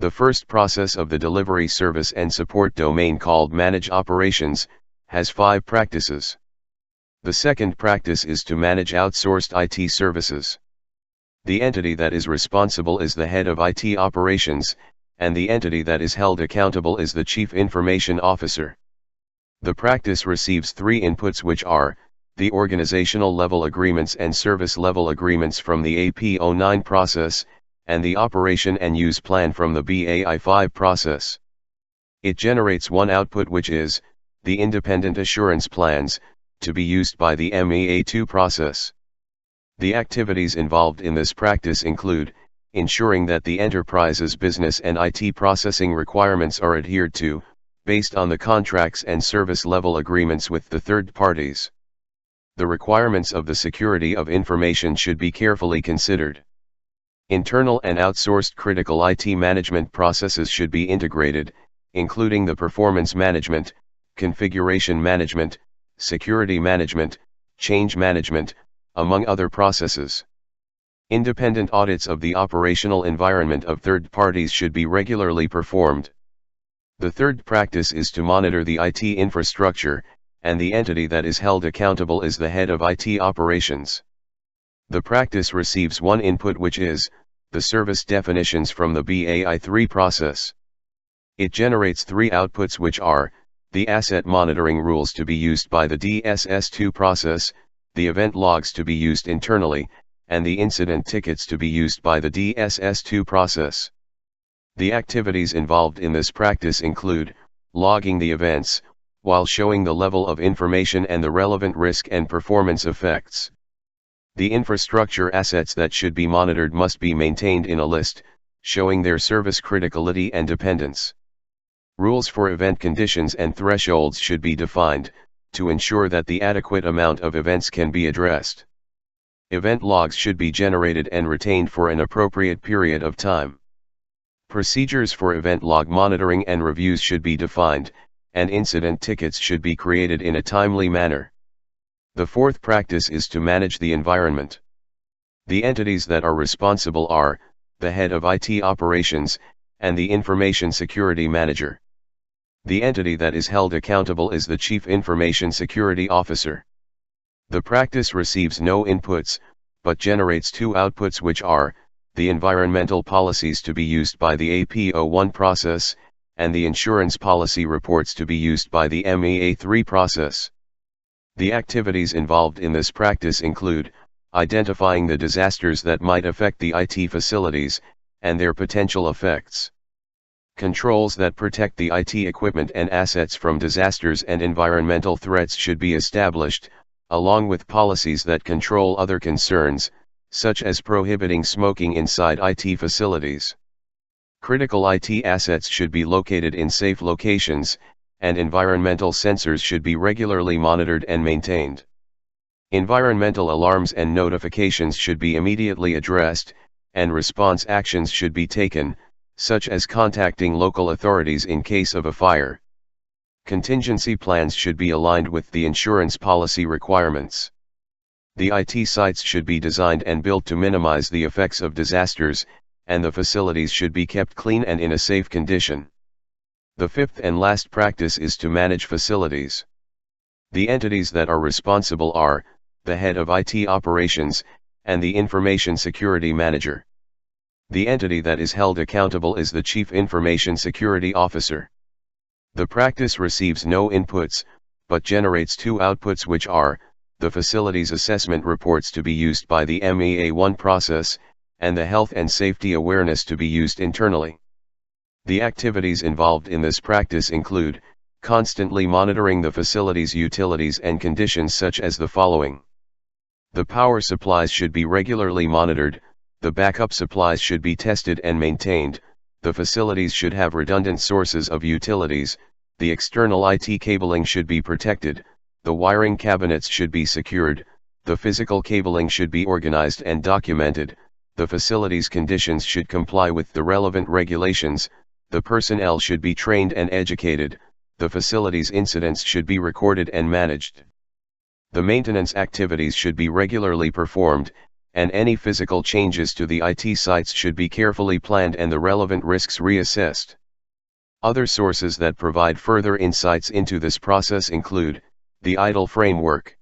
The first process of the delivery service and support domain, called Manage Operations, has 5 practices. The second practice is to manage outsourced IT services. The entity that is responsible is the head of IT operations, and the entity that is held accountable is the Chief Information Officer. The practice receives 3 inputs, which are the organizational level agreements and service level agreements from the AP09 process, and the operation and use plan from the BAI5 process. It generates 1 output, which is the independent assurance plans, to be used by the MEA2 process. The activities involved in this practice include ensuring that the enterprise's business and IT processing requirements are adhered to, based on the contracts and service level agreements with the third parties. The requirements of the security of information should be carefully considered. Internal and outsourced critical IT management processes should be integrated, including the performance management, configuration management, security management, change management, among other processes. Independent audits of the operational environment of third parties should be regularly performed. The third practice is to monitor the IT infrastructure, and the entity that is held accountable is the head of IT operations. The practice receives 1 input, which is the service definitions from the BAI3 process. It generates 3 outputs, which are the asset monitoring rules to be used by the DSS2 process, the event logs to be used internally, and the incident tickets to be used by the DSS2 process. The activities involved in this practice include logging the events, while showing the level of information and the relevant risk and performance effects. The infrastructure assets that should be monitored must be maintained in a list, showing their service criticality and dependence. Rules for event conditions and thresholds should be defined, to ensure that the adequate amount of events can be addressed. Event logs should be generated and retained for an appropriate period of time. Procedures for event log monitoring and reviews should be defined, and incident tickets should be created in a timely manner. The fourth practice is to manage the environment. The entities that are responsible are the head of IT operations and the information security manager. The entity that is held accountable is the Chief Information Security Officer. The practice receives no inputs, but generates 2 outputs, which are the environmental policies to be used by the AP01 process, and the insurance policy reports to be used by the MEA3 process. The activities involved in this practice include identifying the disasters that might affect the IT facilities, and their potential effects. Controls that protect the IT equipment and assets from disasters and environmental threats should be established, along with policies that control other concerns, such as prohibiting smoking inside IT facilities. Critical IT assets should be located in safe locations, and environmental sensors should be regularly monitored and maintained. Environmental alarms and notifications should be immediately addressed, and response actions should be taken, such as contacting local authorities in case of a fire. Contingency plans should be aligned with the insurance policy requirements. The IT sites should be designed and built to minimize the effects of disasters, and the facilities should be kept clean and in a safe condition. The fifth and last practice is to manage facilities. The entities that are responsible are the head of IT operations and the information security manager. The entity that is held accountable is the Chief Information Security Officer. The practice receives no inputs, but generates 2 outputs, which are the facilities assessment reports to be used by the MEA1 process, and the health and safety awareness to be used internally. The activities involved in this practice include constantly monitoring the facility's utilities and conditions, such as the following. The power supplies should be regularly monitored, the backup supplies should be tested and maintained, the facilities should have redundant sources of utilities, the external IT cabling should be protected, the wiring cabinets should be secured, the physical cabling should be organized and documented, the facility's conditions should comply with the relevant regulations, the personnel should be trained and educated, the facility's incidents should be recorded and managed. The maintenance activities should be regularly performed, and any physical changes to the IT sites should be carefully planned and the relevant risks reassessed. Other sources that provide further insights into this process include the ITIL framework.